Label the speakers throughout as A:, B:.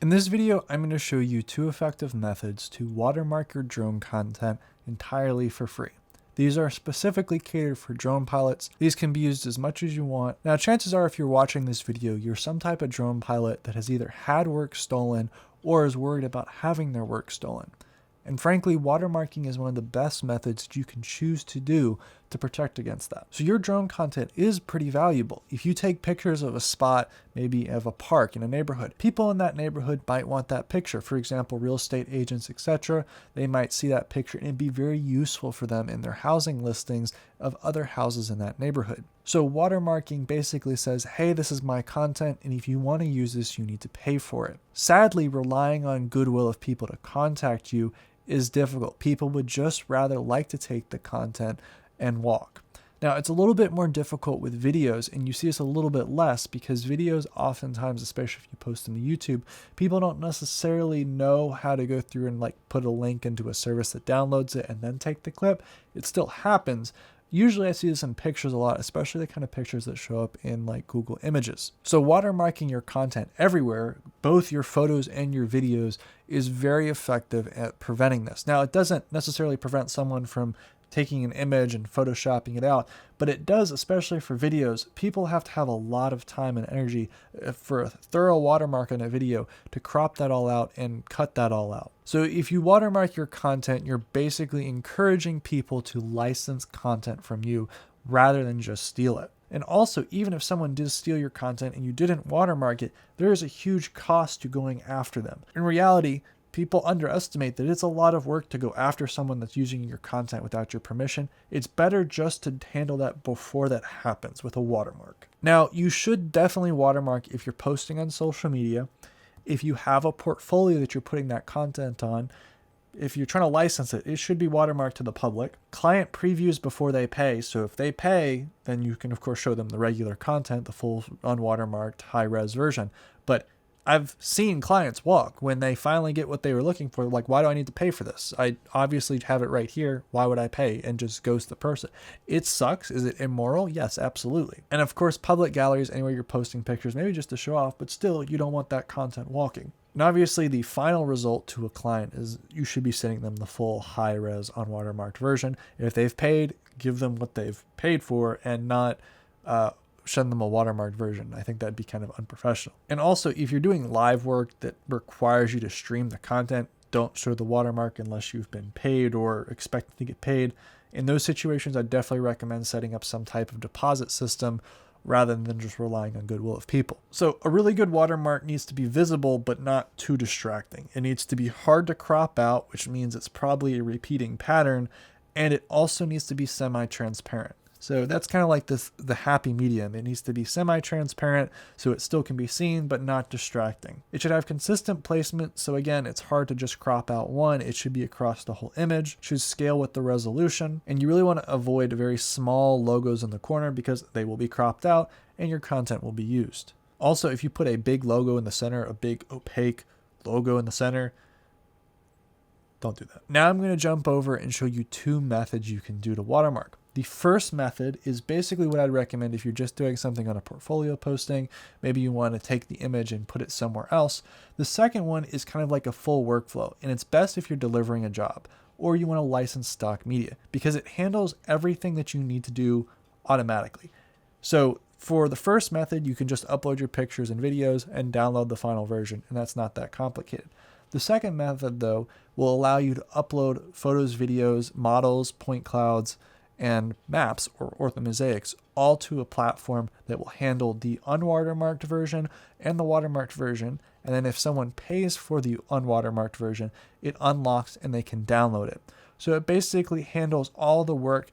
A: In this video, I'm going to show you two effective methods to watermark your drone content entirely for free. These are specifically catered for drone pilots. These can be used as much as you want. Now, chances are if you're watching this video, you're some type of drone pilot that has either had work stolen or is worried about having their work stolen. And frankly, watermarking is one of the best methods that you can choose to do to protect against that. So your drone content is pretty valuable. If you take pictures of a spot, maybe of a park in a neighborhood, people in that neighborhood might want that picture. For example, real estate agents, etc. They might see that picture and it'd be very useful for them in their housing listings of other houses in that neighborhood. So watermarking basically says, hey, this is my content, and if you want to use this, you need to pay for it. Sadly, relying on goodwill of people to contact you is difficult. People would just rather like to take the content and walk. Now, it's a little bit more difficult with videos, and you see this a little bit less because videos oftentimes, especially if you post them to YouTube, people don't necessarily know how to go through and put a link into a service that downloads it and then take the clip. It still happens. Usually I see this in pictures a lot, especially the kind of pictures that show up in Google Images. So watermarking your content everywhere, both your photos and your videos, is very effective at preventing this. Now, it doesn't necessarily prevent someone from taking an image and photoshopping it out, but it does, especially for videos. People have to have a lot of time and energy for a thorough watermark on a video to crop that all out and cut that all out. So if you watermark your content, you're basically encouraging people to license content from you rather than just steal it. And also, even if someone did steal your content and you didn't watermark it, there is a huge cost to going after them. In reality, people underestimate that it's a lot of work to go after someone that's using your content without your permission. It's better just to handle that before that happens with a watermark. Now, you should definitely watermark if you're posting on social media, if you have a portfolio that you're putting that content on. If you're trying to license it, it should be watermarked to the public. Client previews before they pay. So if they pay, then you can of course show them the regular content, the full unwatermarked high-res version. But I've seen clients walk when they finally get what they were looking for. Why do I need to pay for this? I obviously have it right here. Why would I pay? And just ghost the person. It sucks. Is it immoral? Yes, absolutely. And of course, public galleries, anywhere you're posting pictures, maybe just to show off, but still, you don't want that content walking. And obviously, the final result to a client is you should be sending them the full high-res unwatermarked version. If they've paid, give them what they've paid for and not send them a watermarked version. I think that'd be kind of unprofessional. And also, if you're doing live work that requires you to stream the content, don't show the watermark unless you've been paid or expect to get paid. In those situations, I definitely recommend setting up some type of deposit system rather than just relying on goodwill of people. So a really good watermark needs to be visible, but not too distracting. It needs to be hard to crop out, which means it's probably a repeating pattern, and it also needs to be semi-transparent. So that's kind of like the happy medium. It needs to be semi-transparent so it still can be seen, but not distracting. It should have consistent placement. So again, it's hard to just crop out one. It should be across the whole image. It should scale with the resolution. And you really want to avoid very small logos in the corner because they will be cropped out and your content will be used. Also, if you put a big logo in the center, a big opaque logo in the center, don't do that. Now I'm going to jump over and show you two methods you can do to watermark. The first method is basically what I'd recommend if you're just doing something on a portfolio posting. Maybe you want to take the image and put it somewhere else. The second one is kind of like a full workflow, and it's best if you're delivering a job or you want to license stock media because it handles everything that you need to do automatically. So for the first method, you can just upload your pictures and videos and download the final version, and that's not that complicated. The second method, though, will allow you to upload photos, videos, models, point clouds, and maps or orthomosaics all to a platform that will handle the unwatermarked version and the watermarked version. And then if someone pays for the unwatermarked version, it unlocks and they can download it. So it basically handles all the work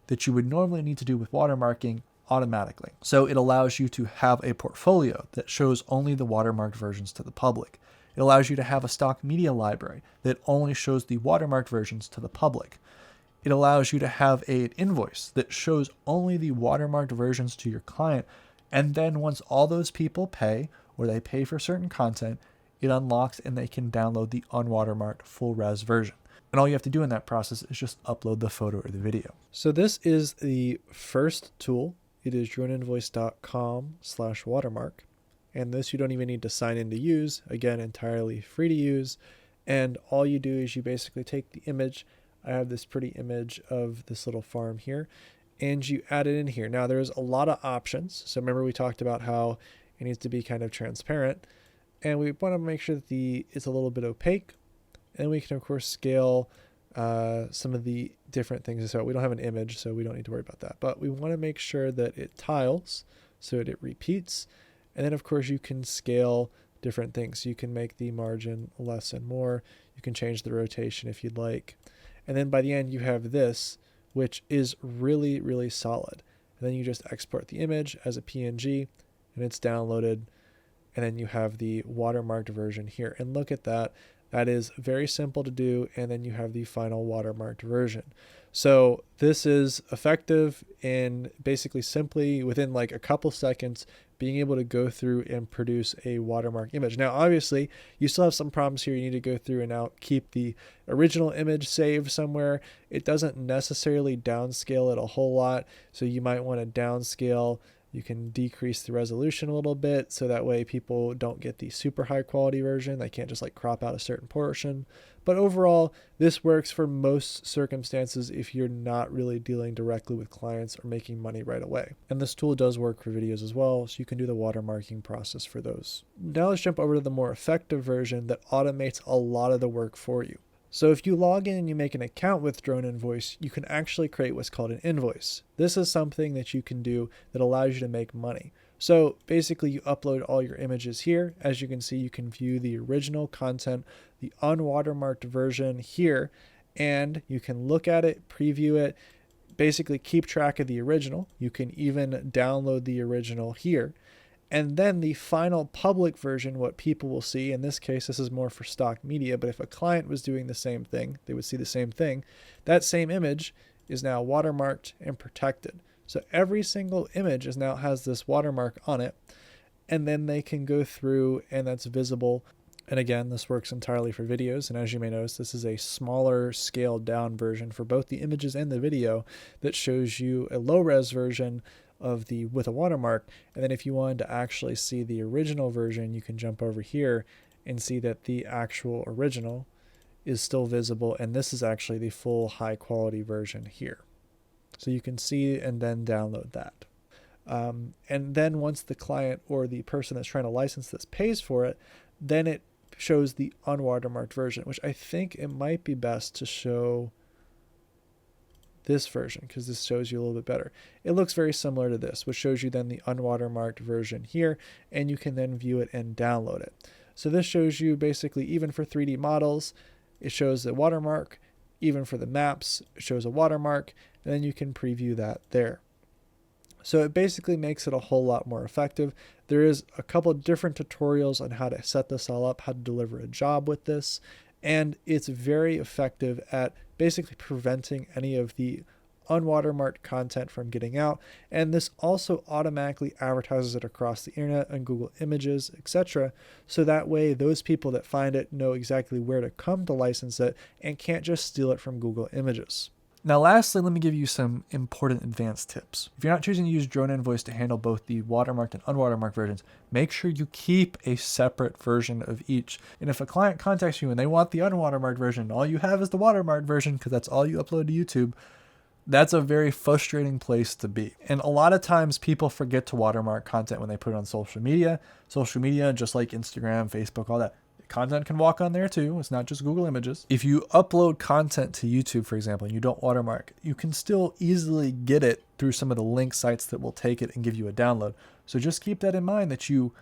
A: that you would normally need to do with watermarking automatically. So it allows you to have a portfolio that shows only the watermarked versions to the public. It allows you to have a stock media library that only shows the watermarked versions to the public. It allows you to have an invoice that shows only the watermarked versions to your client. And then once all those people pay, or they pay for certain content, it unlocks and they can download the unwatermarked full res version. And all you have to do in that process is just upload the photo or the video. So this is the first tool. It is droneinvoice.com/watermark. And this you don't even need to sign in to use. Again, entirely free to use. And all you do is you basically take the image. I have this pretty image of this little farm here, and you add it in here. Now there's a lot of options. So remember we talked about how it needs to be kind of transparent, and we want to make sure that it's a little bit opaque. And we can of course scale some of the different things. So we don't have an image, so we don't need to worry about that. But we want to make sure that it tiles so that it repeats. And then of course you can scale different things. You can make the margin less and more. You can change the rotation if you'd like. And then by the end you have this, which is really, really solid. And then you just export the image as a PNG and it's downloaded. And then you have the watermarked version here. And look at that. That is very simple to do. And then you have the final watermarked version. So this is effective in basically simply within like a couple seconds being able to go through and produce a watermark image. Now, obviously, you still have some problems here. You need to go through and now keep the original image saved somewhere. It doesn't necessarily downscale it a whole lot. So you might want to downscale. You can decrease the resolution a little bit so that way people don't get the super high quality version. They can't just like crop out a certain portion. But overall, this works for most circumstances if you're not really dealing directly with clients or making money right away. And this tool does work for videos as well, so you can do the watermarking process for those. Now let's jump over to the more effective version that automates a lot of the work for you. So if you log in and you make an account with Drone Invoice, you can actually create what's called an invoice. This is something that you can do that allows you to make money. So basically you upload all your images here. As you can see, you can view the original content, the unwatermarked version here, and you can look at it, preview it, basically keep track of the original. You can even download the original here. And then the final public version, what people will see, in this case, this is more for stock media, but if a client was doing the same thing, they would see the same thing. That same image is now watermarked and protected. So every single image now has this watermark on it, and then they can go through and that's visible. And again, this works entirely for videos. And as you may notice, this is a smaller scaled down version for both the images and the video that shows you a low res version of the with a watermark. And then if you wanted to actually see the original version, you can jump over here and see that the actual original is still visible. And this is actually the full high quality version here. So you can see and then download that. And then once the client or the person that's trying to license this pays for it, then it shows the unwatermarked version, which I think it might be best to show this version because this shows you a little bit better. It looks very similar to this, which shows you then the unwatermarked version here, and you can then view it and download it. So this shows you basically, even for 3D models, it shows the watermark. Even for the maps, it shows a watermark, and then you can preview that there. So it basically makes it a whole lot more effective. There is a couple different tutorials on how to set this all up, how to deliver a job with this, and it's very effective at basically preventing any of the unwatermarked content from getting out. And this also automatically advertises it across the internet and Google Images, etc. So that way those people that find it know exactly where to come to license it and can't just steal it from Google Images. Now lastly, let me give you some important advanced tips. If you're not choosing to use Drone Invoice to handle both the watermarked and unwatermarked versions, make sure you keep a separate version of each. And if a client contacts you and they want the unwatermarked version, all you have is the watermarked version because that's all you upload to YouTube, that's a very frustrating place to be. And a lot of times people forget to watermark content when they put it on social media. Social media, just like Instagram, Facebook, all that, content can walk on there too. It's not just Google Images. If you upload content to YouTube, for example, and you don't watermark, you can still easily get it through some of the link sites that will take it and give you a download. So just keep that in mind that you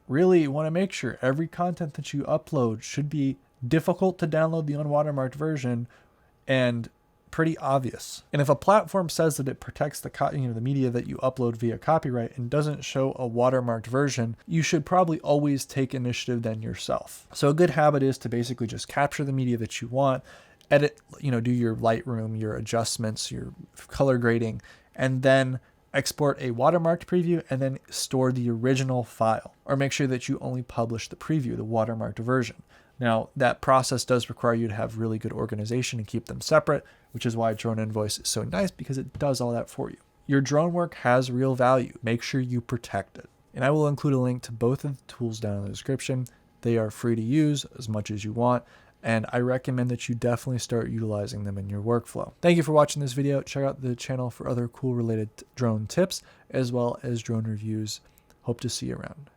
A: really want to make sure every content that you upload should be difficult to download the unwatermarked version and pretty obvious. And if a platform says that it protects the media that you upload via copyright and doesn't show a watermarked version, you should probably always take initiative then yourself. So a good habit is to basically just capture the media that you want, edit, do your Lightroom, your adjustments, your color grading, and then export a watermarked preview and then store the original file, or make sure that you only publish the preview, the watermarked version. Now, that process does require you to have really good organization and keep them separate, which is why Drone Invoice is so nice because it does all that for you. Your drone work has real value. Make sure you protect it. And I will include a link to both of the tools down in the description. They are free to use as much as you want, and I recommend that you definitely start utilizing them in your workflow. Thank you for watching this video. Check out the channel for other cool related drone tips as well as drone reviews. Hope to see you around.